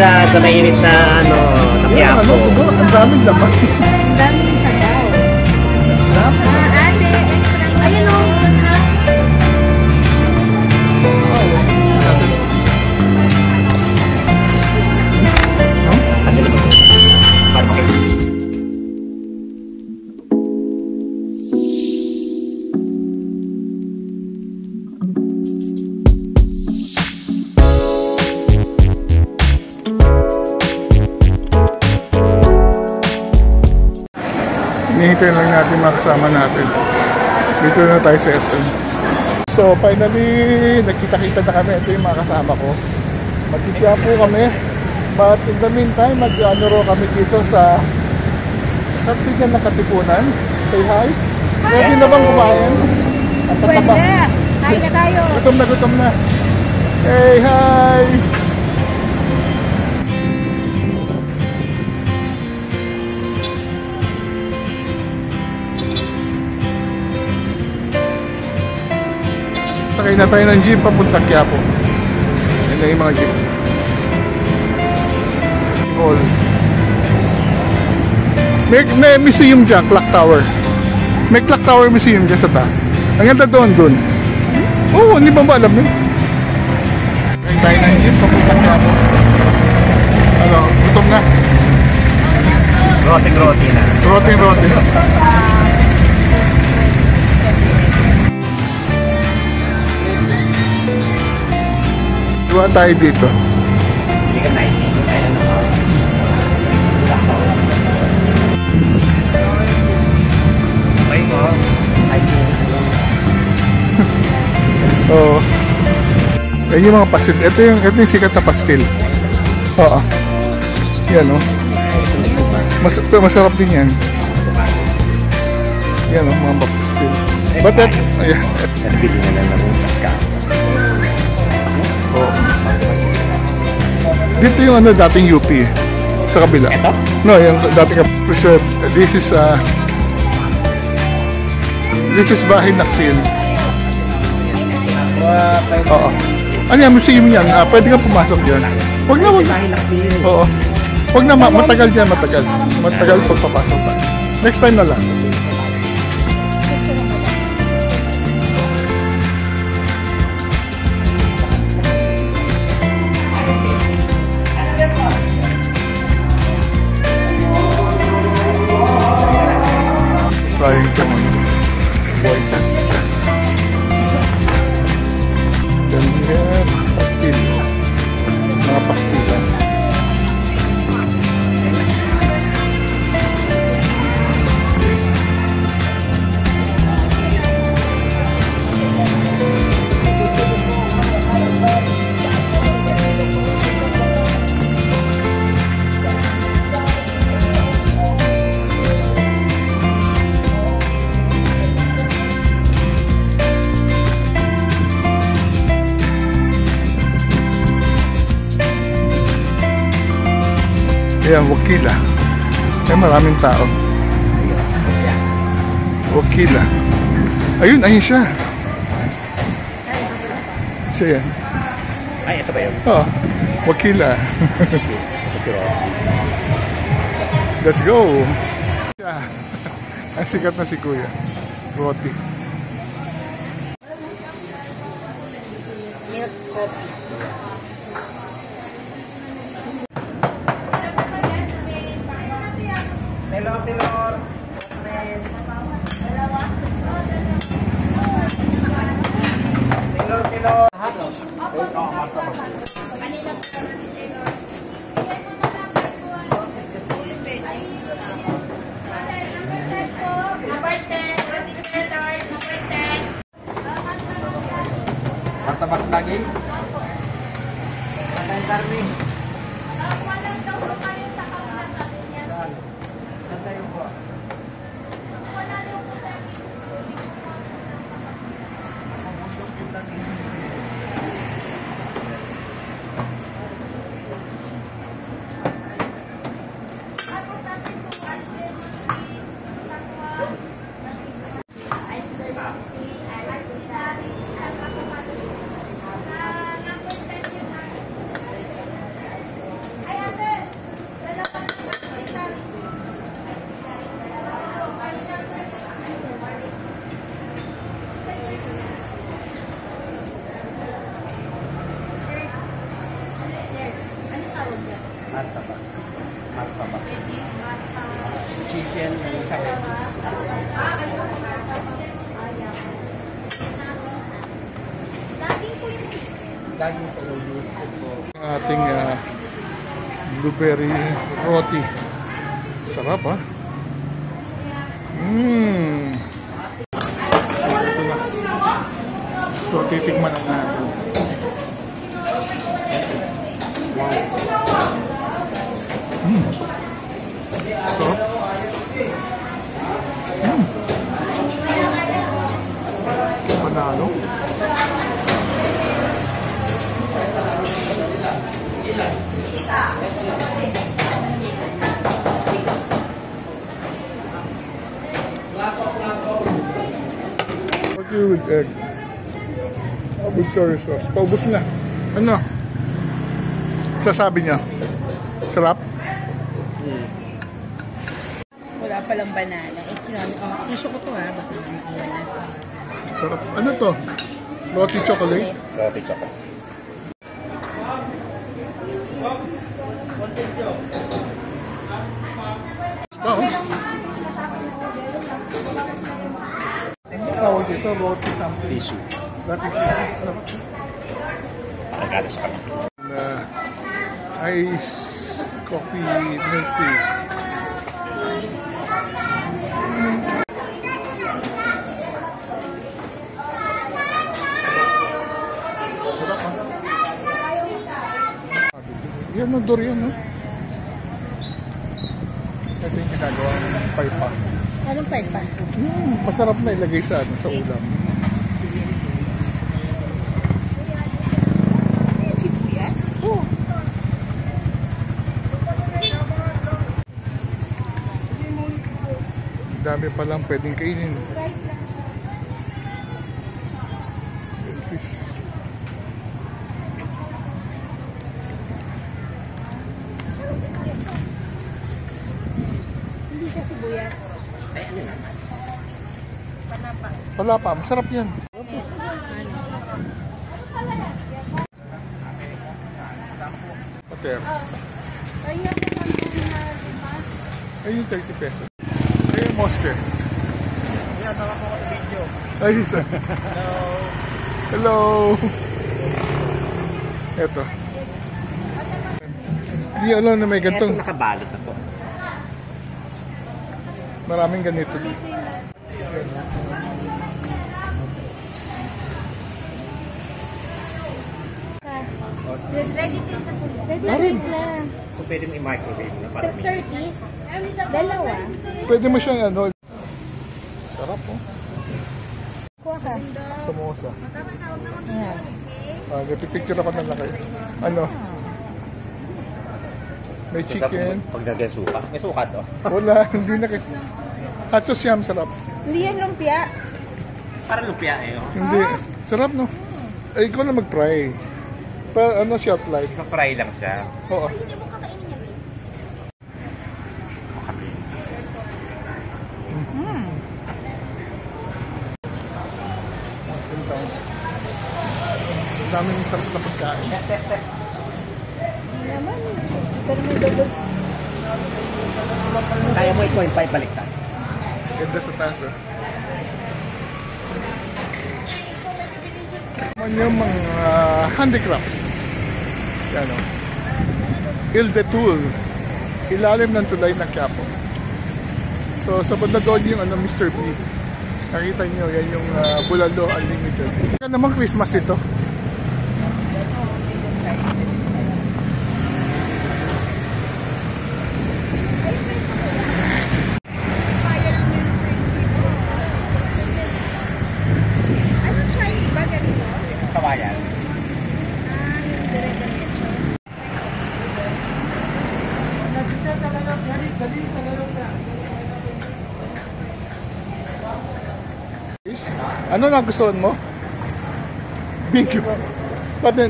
sa mainit na ano, Quiapo. Ang daming laman. Ang daming sabaw. Ate, extra. Ayun o. Hinihintay lang natin mga kasama natin. Dito na tayo sa SM. So finally, nagkita-kita na kami. Ito yung mga kasama ko. Magkikiyapo kami. But in the meantime, mag-ano kami dito sa Kaptigan ng Katipunan. Say hi. Ready na bang kumain? Pwede. Kain na tayo. Gutom na, gutom na. Hey, hi! Sakay na tayo ng jeep papunta Quiapo. Yan na yung mga jeep. All. May museum dyan, Clock Tower. May Clock Tower Museum dyan sa taas. Ang ganda doon. Oo, hindi ba alam yun? Sakay tayo ng jeep papunta Quiapo. Ano, gutom na. Roti na. Roti. Diba tayo dito? Hindi ka tayo dito. Kaya na ako. Okay mo. Oo. Yan yung mga pastil. Ito yung sikat na pastil. Oo. Yan o. Masarap din yan. Yan o, mga pastil. But that, ayan. Nabili na lang ng kaska. Oo. Dito yung ano, dating UP. Sa kabila. Ito? No, yung dating preserve. This is Bahay Naktil. Oo. Ano yan, museum yan. Pwede kang pumasok dyan. Huwag na. Oo. Huwag na, matagal dyan, matagal. Matagal pagpapasok pa. Next time na lang. Sayang ito mo. White. Then we have pastil. Mga pastilan. Ayan, Wakila. Ay, maraming tao. Wakila. Ayun siya. Siya yan. Ay, ito ba yun? Oo. Wakila. Let's go. Siya. Ang sikat na si Kuya. Roti. Milk coffee. Tilor. Tilor. Martabak lagi. pa ba? Chicken, may isang cheese. Laging po yung juice po. Ang ating blueberry roti. Sarap ah. Ito na. So, titikman na natin. Wow. Sarap. Panalo. Okay with egg. With curry sauce. Paubos na. Ano? Sasabi niya. Sarap? Wala palang banana. Tissue ko to ha. Baka wala. Sarap. Ano to? Roti chocolate? Roti chocolate. Wow. Tawag dito, roti something. Tissue. Roti Nagalis ka. Ice coffee milk tea. Sarap ah. Yan na durian no? Ito yung ginagawa ng paipa. Anong pa? Masarap na ilagay sa ulam. Sibuyas? Oh. Dami pa lang pwedeng kainin. Fish. Hindi siya sibuyas. Ay, ano naman? Panapa. Wala pa, masarap yan. Pater. Ayun, 30 pesos. Ayun, moske. Yan, sama ko sa video. Ayun, sir. Hello. Hello. Eto. Hindi alam na may ganitong. Ito nakabalot na to. Maraming ganito. Ready to eat na po. Ready Ah, to rin. eat na. Kung pwede mo i-microwave na para may 30? Dalawa. Pwede mo siyang ano. Sarap oh. Kuha ka. Samosa. Yeah. Picture ako na lang kayo. Ano? May chicken. Pag nagyan suka. May suka to. Wala, hindi na kasi. Hot sauce yam, sarap. Hindi yan lumpia. Para lumpia eh. Oh. Hindi. Sarap no? Ay, ikaw na mag-fry. Pa, ano, shelf life. Fry lang siya. Oo. Hindi mo kakainin yan. Ang daming sarap na pagkain. Naman. Ito na may double. Kaya mo 8.5 baliktad. Ganda sa taas oh. Yung mga handicrafts. Yan o. Il de Toul. Ilalim ng tulay ng Quiapo. So sa banda doon yung ano, Mr. B. Nakita nyo, yan yung Bulalo Unlimited. Kaya naman Christmas ito. Anong Chinese ba ganito? Kawayan. Ano nagustuhan mo? Bingo. Pati,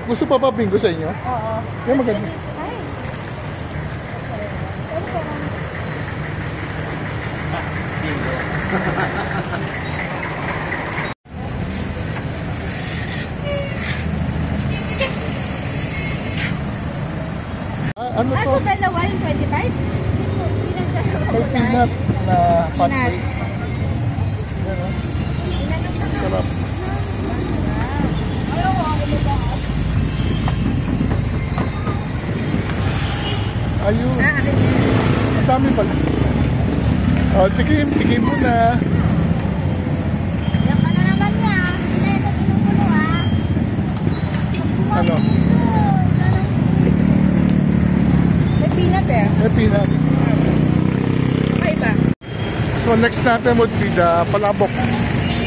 gusto pa ba bingo sa inyo? Oo. Yan maganda. Ay. Ano to? So dalawa yung 25? peanut na pancake. Peanut. Yan, oh. Sarap. Ayun. Ang dami pala. Oh, tikim mo na. Yan ka na naman niya. Hindi ito pinupuno Ano? May peanut eh. May peanut. May iba. So next natin would be the palabok.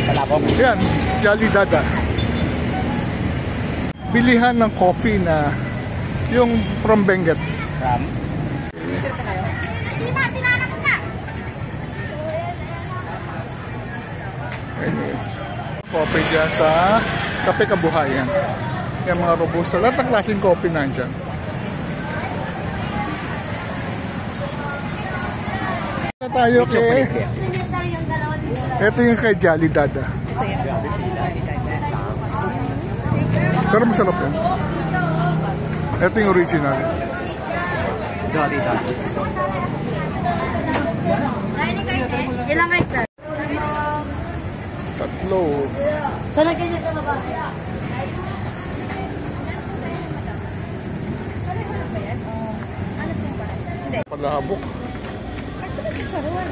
Palabok. Yan, Jolly Dada. Bilihan ng coffee na yung from Benguet. From? Di ba? Tinanap ko na. Anyway, coffee dyan sa Kape Kabuhayan. Yung mga robusta, lahat ng klaseng coffee nandyan. Na tayo kay, Chocolate yan. Sorry yung dalawa dito. ito yung kay Jolly Dada. Ito yan. Pero masarap yan. Ito yung original. Sorry. Dahil kayo ilang kayo, sir? Tatlo. So, nagkanya sa baba. Palabok. Basta na chicharon.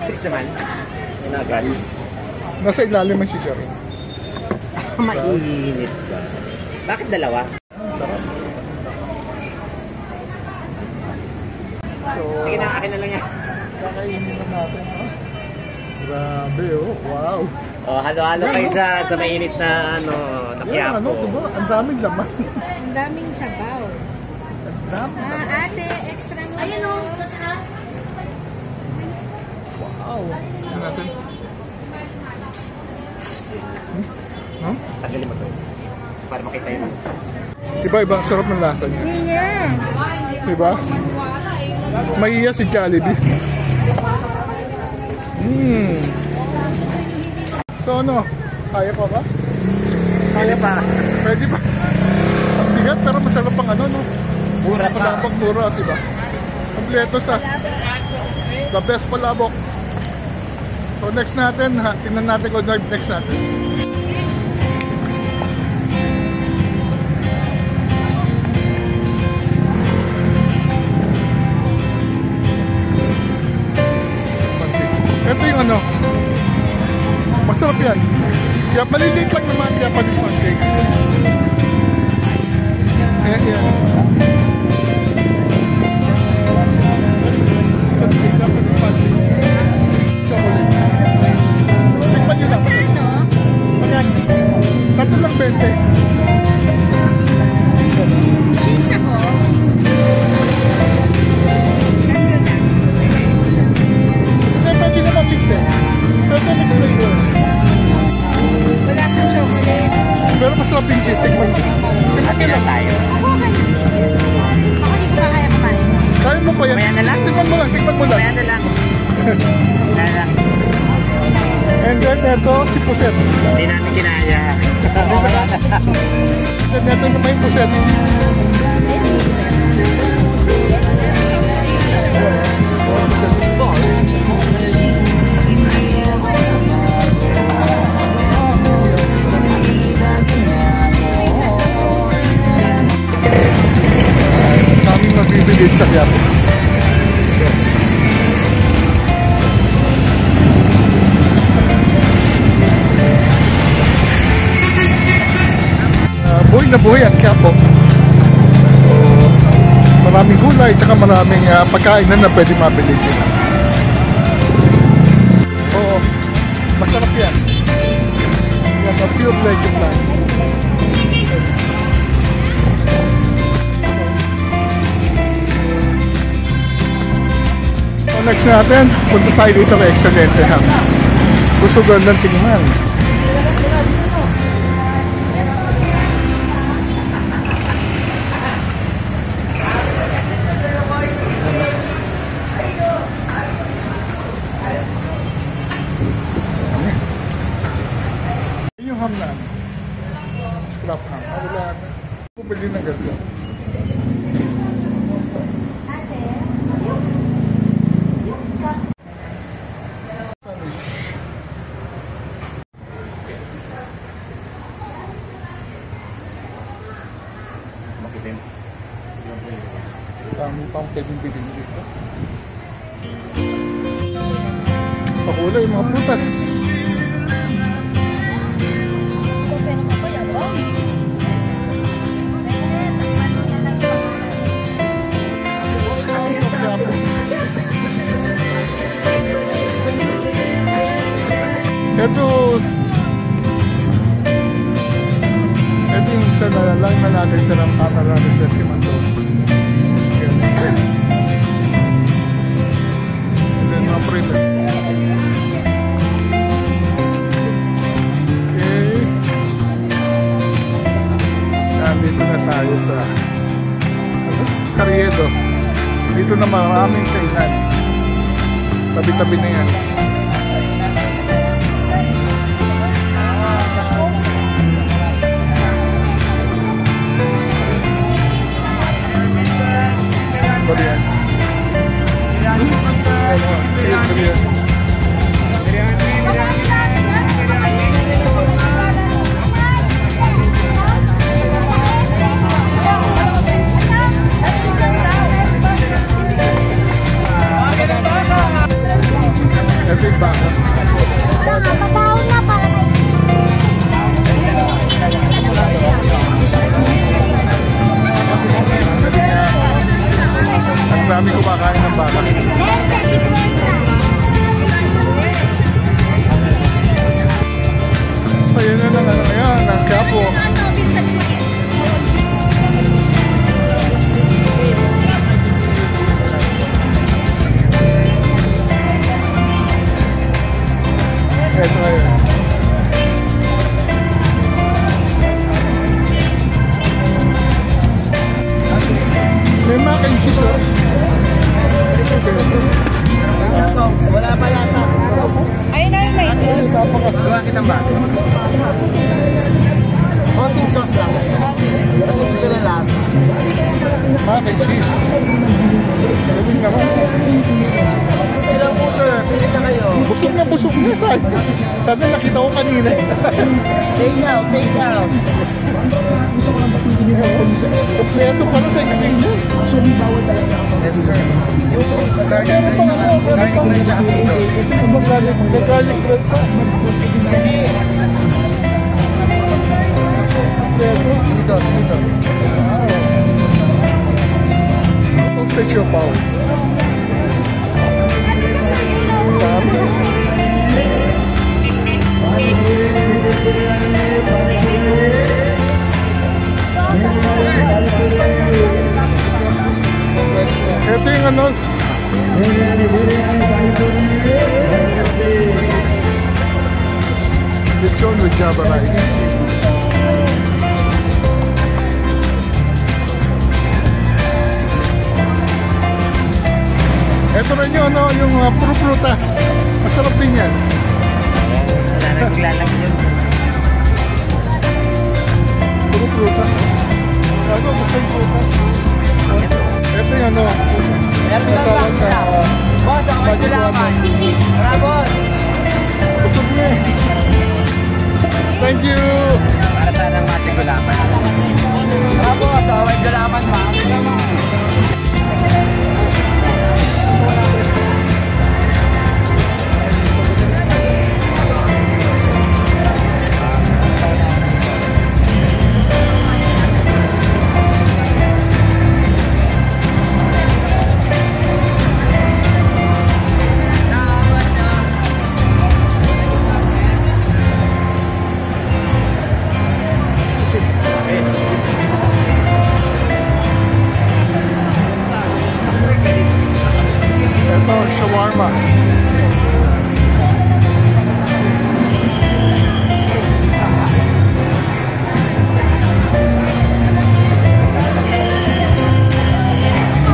Chris naman. Inagal. Nasa ilalim ang shisha. Mainit ba? Bakit dalawa? Sarap. So, Sige na, akin na lang yan. kakainin na natin. Ha? Grabe, oh. Wow. Oh, halo-halo kayo sa mainit na ano, na Yan, ano, Quiapo. diba? Ang daming laman. Ang daming sabaw. Ang dami. Ate, extra mo. Ayun o, sa taas. Wow. Tignan natin. Hmm? Tagalin mo to. Para makita yun. Iba-iba, ang sarap ng lasa niya. Yeah. Diba? Mahiya si Jollibee. So ano, kaya pa ba? Kaya pa. Pwede ba? Ang bigat pero masarap pang ano, no? Mura pa. Palabok mura, diba? Kompleto sa the best palabok. So next natin, ha, tingnan natin kung next natin. Ito yung ano, masarap yan. Kaya maliliit lang naman, Japanese pancake. Ayan, yan. Japanese pancake. Chocolate. Tikman nyo lang. Ayan. Tatlo lang 20. Cheese ako. Tatlo na. Kasi pwede naman mix eh. Pwede mix flavor. Wala siyang chocolate. Pero masarap yung cheese. Tikman nyo. Atin lang tayo. Ako hindi ko ba kaya kumain? Kaya mo pa yan. Mamaya na lang. Tikman mo lang, tikman mo lang. Kaya na lang. Kaya lang. And then, ito, si Puset. Hindi natin kinaya. And ito naman yung Puset. Daming mabibilit sa Quiapo. Buhay na buhay ang Quiapo. So, maraming gulay at maraming pagkain na pwede mabili dito. Oo, masarap yan. Yan, a pure legend lang. So next natin, punta tayo dito kay Excelente Ham. Gusto gandang tingnan. Yung ham na scrap ham. Wala na. Pumili na ganda. pwedeng bilhin dito. Pakulay, yung mga prutas. Ito yung isa na lang na natin sa camera natin sa Simanto. And then mga print. Okay. Nandito na tayo sa Carriedo. Dito na maraming kainan. Tabi-tabi na yan. Durian. Durian. Ito yung baka. Patawag na para Ang dami kumakain ng baka. So yun na lang, ayan, ang kapo. Ito ayan. May mac and cheese, oh. Wala pa yata. Ayun na yung may sauce. Gawa kitang ba? Konting sauce lang. Kasi sila ng lasa. Mac and cheese. Galing naman. Ilang po sir, pili na kayo. Busog na sana nakita ko kanina. Take out, take out. Kompleto para sa ingredients. Yes sir. Yung garlic bread na kapito. Garlic bread pa. Dito. Itong statue of power. Ito yung ano, lechon with Java rice. Ito rin yung ano, yung puro prutas. Masarap din yan. Wala nang lalaki yun. Puro prutas. Ano, gusto yung prutas. Ito yung ano. Meron lang ba sila? Boss, ako yung gulaman. Boss! Busog niya eh. Thank you! Para sana mati gulaman. Boss, ako yung gulaman ba? Ito, shawarma.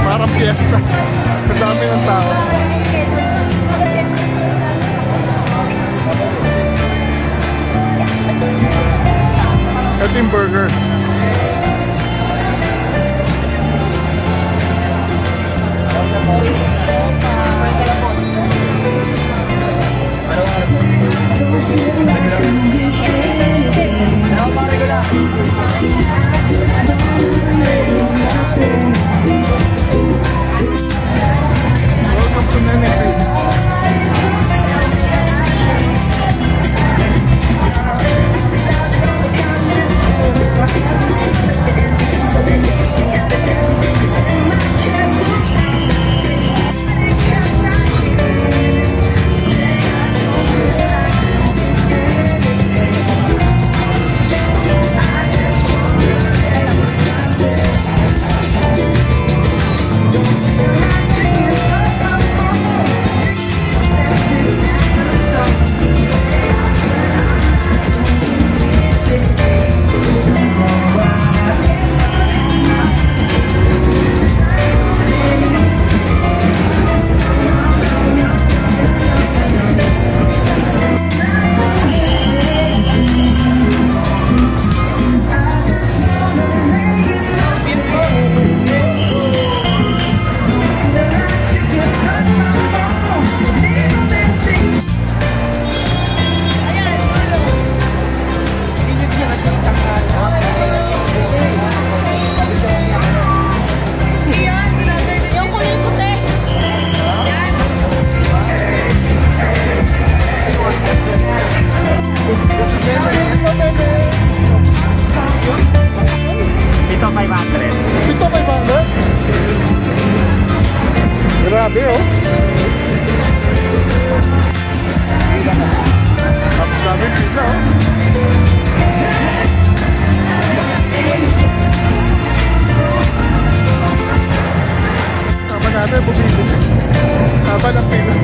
Parang fiesta. Kadami ng tao. Ito yung burger. Grabe oh. Grabe pila oh. Tama natin, bumibili. Tama ng pila.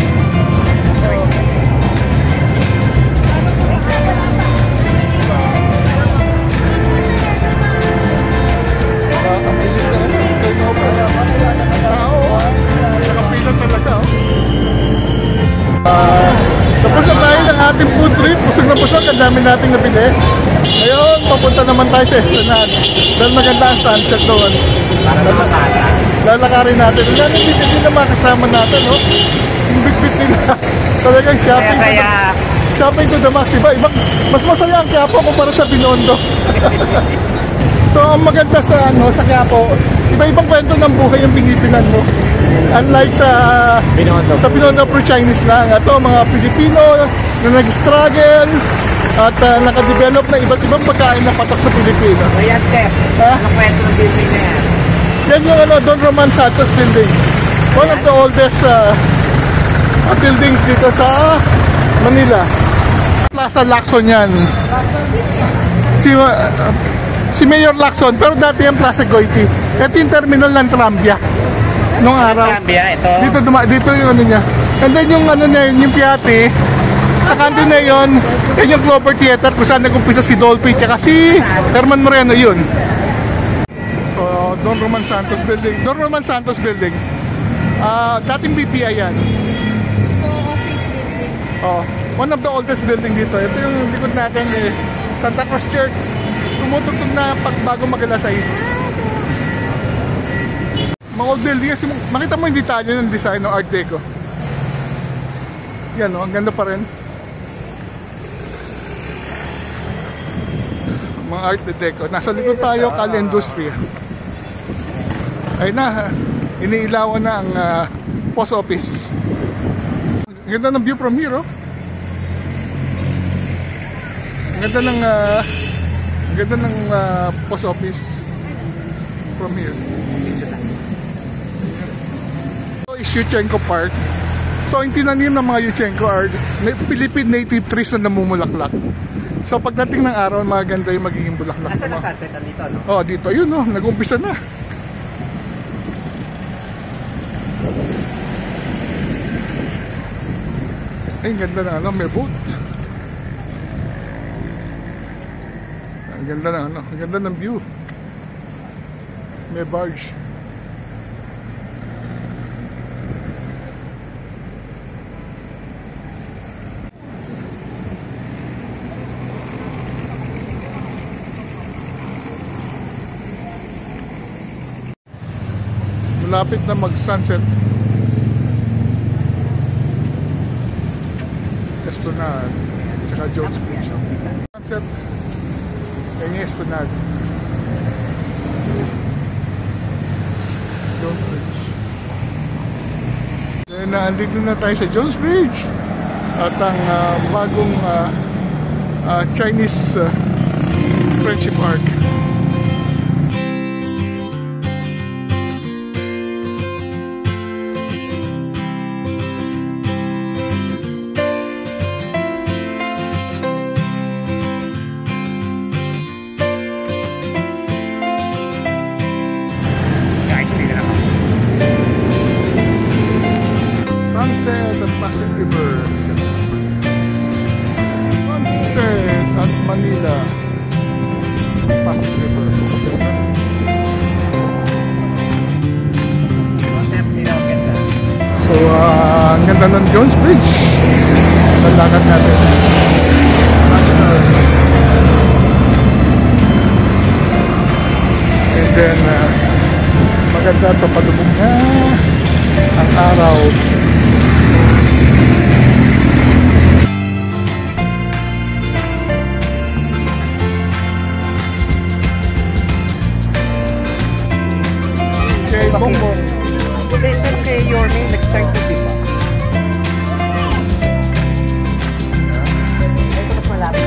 Nakapila talaga oh. Tapos na tayo ng ating food trip. Pusog na pusog, ang dami nating nabili. Ngayon, papunta naman tayo sa Esplanade. Dahil maganda ang sunset doon. Lalakarin natin. Wala nang bitbit na mga kasama natin, no? Yung bitbit nila. Talagang shopping. Shopping to the max. Ibang, mas masaya ang Quiapo kumpara sa Binondo. So, ang maganda sa, sa Quiapo, iba-ibang kwento ng buhay yung binibilan mo. Unlike sa Binondo for Chinese lang. Ito, mga Pilipino na nag-struggle at nakadevelop na iba't ibang pagkain na patok sa Pilipino. So yan, Tep. Ano kwento ng building na yan? Yan yung Don Roman Santos building. One of the oldest buildings dito sa Manila. Plaza Lacson yan. Si Mayor Lacson, pero dati yung Plaza Goiti. Ito yung terminal ng Trambia. Nung araw. Trambia, ito. Dito yung ano niya. And then yung ano niya, yung Piatti. Sa kanto na yun, yan yung Clover Theater kung saan nag-umpisa si Dolphy. Tsaka si Herman Moreno yun. So, Don Roman Santos Building. Don Roman Santos Building. Dating BPI yan. So, office building. Oh, one of the oldest building dito. Ito yung likod natin Santa Cruz Church. Tumutugtog na bago mag-alas 6. Mga old building kasi makita mo yung detalye ng design ng Art Deco. Yan o, ang ganda pa rin. Mga Art Deco. Nasa likod tayo, Cali Industria. Ay na, iniilawan na ang post office. Ang ganda ng view from here, oh. Ang ganda ng post office from here. Ito is Yuchenko Park. So yung tinanim ng mga Yuchenko are Philippine native trees na namumulaklak. So pagdating ng araw, maganda yung magiging bulaklak. Nasaan ang sunset dito, no? Oh, dito. Yun, no? Nag-umpisa na. Ay, ganda na ano, may boat. Ang ganda na ano, ang ganda ng view. May barge. Malapit na mag-sunset. Esplanade, tsaka Jones Bridge. Sunset, yan yung Esplanade. Jones Bridge. Then, andito na tayo sa Jones Bridge. At ang bagong Chinese Friendship Arc. Sunset at Pasig River. Sunset at Manila. Pasig River. So, ang ganda ng Jones Bridge. Lalakad natin. And then, maganda ito palubog niya. Ang araw. Okay, bongbong. Listen kay your name next time to be pa. Ito mas malapit.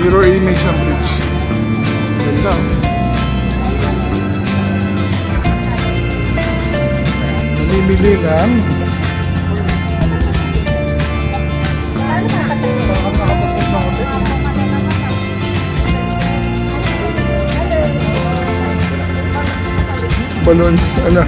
Mirror image ng bridge. Ganda. Namimili ng balloons. Ano?